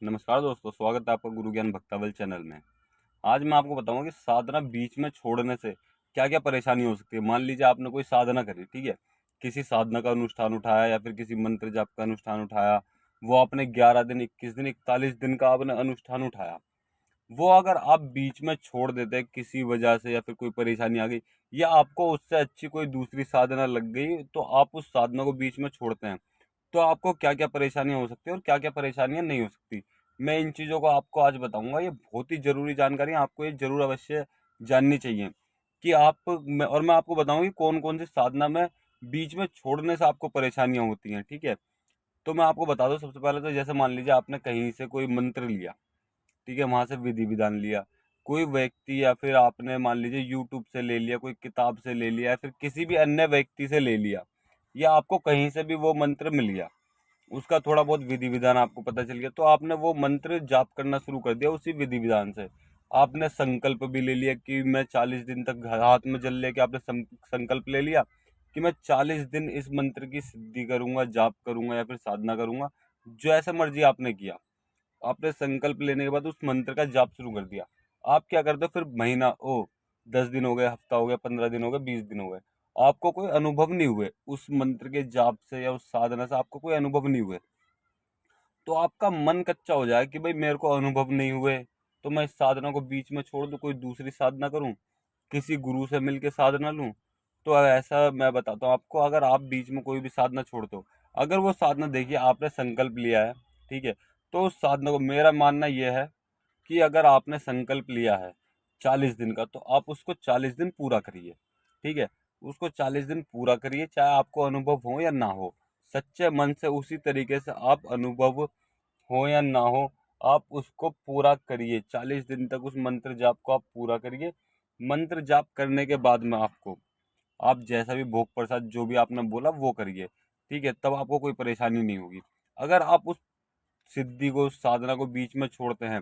नमस्कार दोस्तों, स्वागत है आपका गुरु ज्ञान भक्तावल चैनल में। आज मैं आपको बताऊंगा कि साधना बीच में छोड़ने से क्या क्या परेशानी हो सकती है। मान लीजिए आपने कोई साधना करी, ठीक है, किसी साधना का अनुष्ठान उठाया या फिर किसी मंत्र जाप का अनुष्ठान उठाया। वो आपने 11 दिन, 21 दिन, 41 दिन का आपने अनुष्ठान उठाया। वो अगर आप बीच में छोड़ देते हैं किसी वजह से या फिर कोई परेशानी आ गई या आपको उससे अच्छी कोई दूसरी साधना लग गई, तो आप उस साधना को बीच में छोड़ते हैं, तो आपको क्या क्या परेशानियां हो सकती है और क्या क्या परेशानियां नहीं हो सकती। मैं इन चीज़ों को आपको आज बताऊंगा। ये बहुत ही जरूरी जानकारी है, आपको ये जरूर अवश्य जाननी चाहिए कि और मैं आपको बताऊंगा कि कौन कौन सी साधना में बीच में छोड़ने से आपको परेशानियां होती हैं। ठीक है, तो मैं आपको बता दूं। सबसे पहले तो जैसे मान लीजिए आपने कहीं से कोई मंत्र लिया, ठीक है, वहां से विधि विधान लिया, कोई व्यक्ति या फिर आपने मान लीजिए यूट्यूब से ले लिया, कोई किताब से ले लिया या फिर किसी भी अन्य व्यक्ति से ले लिया, या आपको कहीं से भी वो मंत्र मिल गया, उसका थोड़ा बहुत विधि विधान आपको पता चल गया, तो आपने वो मंत्र जाप करना शुरू कर दिया उसी विधि विधान से। आपने संकल्प भी ले लिया कि मैं 40 दिन तक हाथ में जल लेके आपने संकल्प ले लिया कि मैं 40 दिन इस मंत्र की सिद्धि करूंगा, जाप करूंगा या फिर साधना करूंगा। जैसे मर्जी आपने किया, आपने संकल्प लेने के बाद उस मंत्र का जाप शुरू कर दिया। आप क्या करते हो फिर? महीना 10 दिन हो गए, हफ्ता हो गया, 15 दिन हो गए, 20 दिन हो गए, आपको कोई अनुभव नहीं हुए उस मंत्र के जाप से या उस साधना से, आपको कोई अनुभव नहीं हुए। तो आपका मन कच्चा हो जाए कि भाई मेरे को अनुभव नहीं हुए, तो मैं इस साधना को बीच में छोड़ दूं, कोई दूसरी साधना करूं, किसी गुरु से मिलके साधना लूं। तो ऐसा मैं बताता हूँ आपको, अगर आप बीच में कोई भी साधना छोड़ते हो, अगर वो साधना, देखिए आपने संकल्प लिया है, ठीक है, तो उस साधना को, मेरा मानना यह है कि अगर आपने संकल्प लिया है 40 दिन का, तो आप उसको 40 दिन पूरा करिए। ठीक है, उसको 40 दिन पूरा करिए, चाहे आपको अनुभव हो या ना हो। सच्चे मन से उसी तरीके से आप अनुभव हो या ना हो, आप उसको पूरा करिए। 40 दिन तक उस मंत्र जाप को आप पूरा करिए। मंत्र जाप करने के बाद में आपको, आप जैसा भी भोग प्रसाद जो भी आपने बोला वो करिए। ठीक है, तब आपको कोई परेशानी नहीं होगी। अगर आप उस सिद्धि को, साधना को बीच में छोड़ते हैं,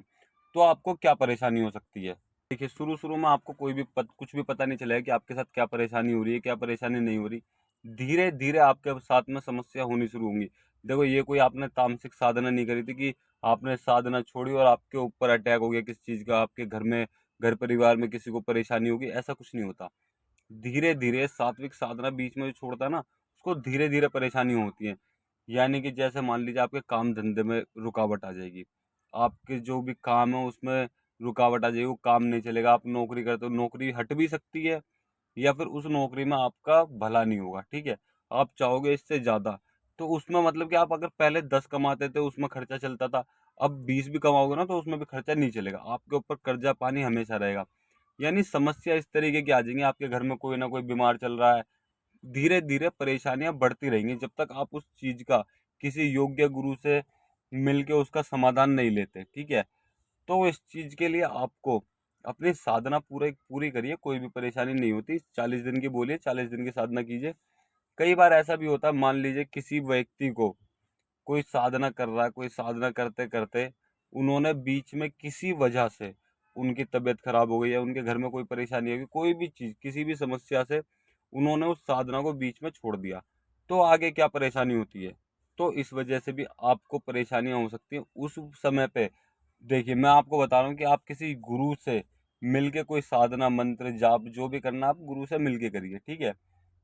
तो आपको क्या परेशानी हो सकती है। देखिए, शुरू शुरू में आपको कुछ भी पता नहीं चलेगा कि आपके साथ क्या परेशानी हो रही है, क्या परेशानी नहीं हो रही। धीरे धीरे आपके साथ में समस्या होनी शुरू होंगी। देखो, ये कोई आपने तामसिक साधना नहीं करी थी कि आपने साधना छोड़ी और आपके ऊपर अटैक हो गया किसी चीज का, आपके घर में, घर परिवार में किसी को परेशानी होगी, ऐसा कुछ नहीं होता। धीरे धीरे सात्विक साधना बीच में जो छोड़ता है ना, उसको धीरे धीरे परेशानी होती है। यानी कि जैसे मान लीजिए आपके काम धंधे में रुकावट आ जाएगी, आपके जो भी काम है उसमें रुकावट आ जाएगी, वो काम नहीं चलेगा। आप नौकरी करते हो, नौकरी हट भी सकती है, या फिर उस नौकरी में आपका भला नहीं होगा। ठीक है, आप चाहोगे इससे ज्यादा, तो उसमें मतलब कि आप अगर पहले 10 कमाते थे, उसमें खर्चा चलता था, अब 20 भी कमाओगे ना, तो उसमें भी खर्चा नहीं चलेगा, आपके ऊपर कर्जा पानी हमेशा रहेगा। यानी समस्या इस तरीके की आ जाएंगी, आपके घर में कोई ना कोई बीमार चल रहा है। धीरे धीरे परेशानियां बढ़ती रहेंगी जब तक आप उस चीज का किसी योग्य गुरु से मिलके उसका समाधान नहीं लेते। ठीक है, तो इस चीज के लिए आपको अपनी साधना पूरी पूरी करिए, कोई भी परेशानी नहीं होती। 40 दिन की बोलिए, 40 दिन की साधना कीजिए। कई बार ऐसा भी होता है, मान लीजिए किसी व्यक्ति को कोई साधना कर रहा है, कोई साधना करते करते उन्होंने बीच में किसी वजह से उनकी तबीयत खराब हो गई या उनके घर में कोई परेशानी हो गई, कोई भी चीज, किसी भी समस्या से उन्होंने उस साधना को बीच में छोड़ दिया, तो आगे क्या परेशानी होती है। तो इस वजह से भी आपको परेशानियां हो सकती हैं उस समय पे। देखिए, मैं आपको बता रहा हूँ कि आप किसी गुरु से मिलके कोई साधना, मंत्र जाप जो भी करना, आप गुरु से मिलके करिए। ठीक है,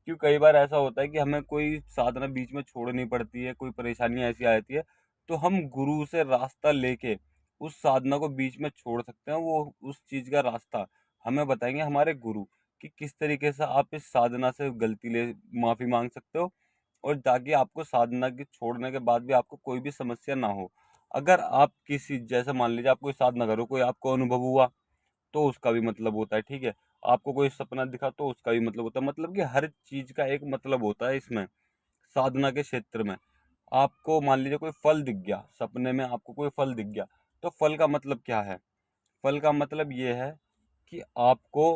क्यों, कई बार ऐसा होता है कि हमें कोई साधना बीच में छोड़नी पड़ती है, कोई परेशानियां ऐसी आ जाती है, तो हम गुरु से रास्ता लेके उस साधना को बीच में छोड़ सकते हैं। वो उस चीज का रास्ता हमें बताएंगे हमारे गुरु, कि किस तरीके से आप इस साधना से गलती ले माफी मांग सकते हो, और ताकि आपको साधना के छोड़ने के बाद भी आपको कोई भी समस्या ना हो। अगर आप किसी, जैसे मान लीजिए आप कोई साधना करो, कोई आपको अनुभव हुआ, तो उसका भी मतलब होता है। ठीक है, आपको कोई सपना दिखा, तो उसका भी मतलब होता है। मतलब कि हर चीज का एक मतलब होता है इसमें, साधना के क्षेत्र में। आपको मान लीजिए कोई फल दिख गया, सपने में आपको कोई फल दिख गया, तो फल का मतलब क्या है? फल का मतलब ये है कि आपको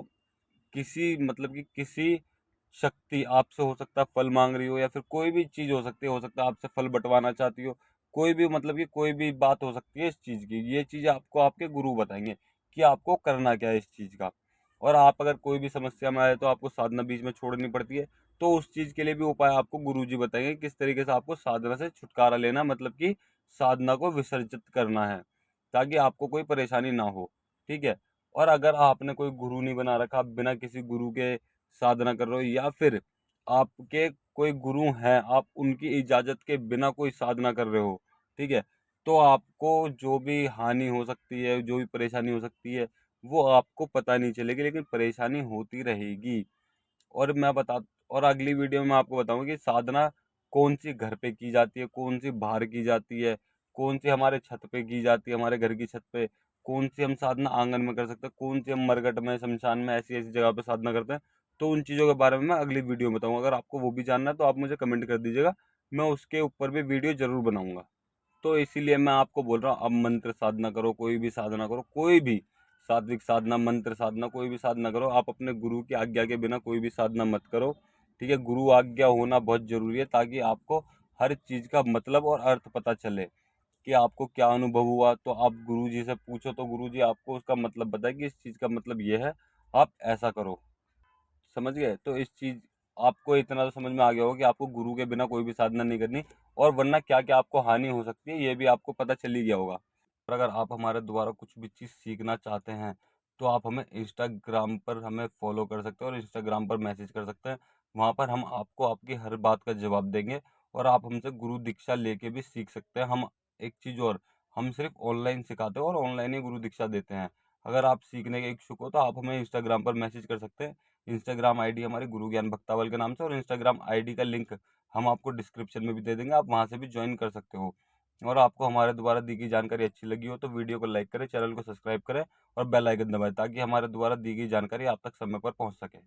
किसी, मतलब कि किसी शक्ति आपसे, हो सकता है फल मांग रही हो, या फिर कोई भी चीज हो सकता है आपसे फल बंटवाना चाहती हो, कोई भी, मतलब कि कोई भी बात हो सकती है इस चीज की। ये चीज आपको आपके गुरु बताएंगे कि आपको करना क्या है इस चीज का। और आप अगर कोई भी समस्या में आए तो आपको साधना बीच में छोड़नी पड़ती है, तो उस चीज के लिए भी उपाय आपको गुरु जी बताएंगे, किस तरीके से आपको साधना से छुटकारा लेना, मतलब कि साधना को विसर्जित करना है, ताकि आपको कोई परेशानी ना हो, ठीक है। और अगर आपने कोई गुरु नहीं बना रखा, आप बिना किसी गुरु के साधना कर रहे हो, या फिर आपके कोई गुरु हैं, आप उनकी इजाज़त के बिना कोई साधना कर रहे हो, ठीक है, तो आपको जो भी हानि हो सकती है, जो भी परेशानी हो सकती है, वो आपको पता नहीं चलेगी, लेकिन परेशानी होती रहेगी। और मैं बता और अगली वीडियो में मैं आपको बताऊंगा कि साधना कौन सी घर पे की जाती है, कौन सी बाहर की जाती है, कौन सी हमारे छत पे की जाती है, हमारे घर की छत पे, कौन सी हम साधना आंगन में कर सकते हैं, कौन सी हम मरघट में, शमशान में, ऐसी ऐसी जगह पे साधना करते हैं। तो उन चीज़ों के बारे में मैं अगली वीडियो में बताऊंगा। अगर आपको वो भी जानना है तो आप मुझे कमेंट कर दीजिएगा, मैं उसके ऊपर भी वीडियो जरूर बनाऊंगा। तो इसीलिए मैं आपको बोल रहा हूँ, अब मंत्र साधना करो, कोई भी साधना करो, कोई भी सात्विक साधना, मंत्र साधना, कोई भी साधना करो, आप अपने गुरु की आज्ञा के बिना कोई भी साधना मत करो, ठीक है। गुरु आज्ञा होना बहुत जरूरी है, ताकि आपको हर चीज का मतलब और अर्थ पता चले कि आपको क्या अनुभव हुआ। तो आप गुरु जी से पूछो तो गुरु जी आपको उसका मतलब बताए कि इस चीज का मतलब ये है, आप ऐसा करो। समझ गए? तो इस चीज आपको इतना तो समझ में आ गया होगा कि आपको गुरु के बिना कोई भी साधना नहीं करनी, और वरना क्या क्या आपको हानि हो सकती है ये भी आपको पता चल ही गया होगा। और अगर आप हमारे द्वारा कुछ भी चीज़ सीखना चाहते हैं तो आप हमें इंस्टाग्राम पर हमें फॉलो कर सकते हैं और इंस्टाग्राम पर मैसेज कर सकते हैं। वहाँ पर हम आपको आपकी हर बात का जवाब देंगे, और आप हमसे गुरु दीक्षा लेके भी सीख सकते हैं। हम एक चीज़ और, हम सिर्फ ऑनलाइन सिखाते हैं और ऑनलाइन ही गुरु दीक्षा देते हैं। अगर आप सीखने के इच्छुक हो तो आप हमें इंस्टाग्राम पर मैसेज कर सकते हैं। इंस्टाग्राम आईडी हमारी गुरु ज्ञान भक्तावल के नाम से, और इंस्टाग्राम आईडी का लिंक हम आपको डिस्क्रिप्शन में भी दे देंगे, आप वहां से भी ज्वाइन कर सकते हो। और आपको हमारे द्वारा दी गई जानकारी अच्छी लगी हो तो वीडियो को लाइक करें, चैनल को सब्सक्राइब करें और बेल आइकन दबाएं, ताकि हमारे द्वारा दी गई जानकारी आप तक समय पर पहुंच सके।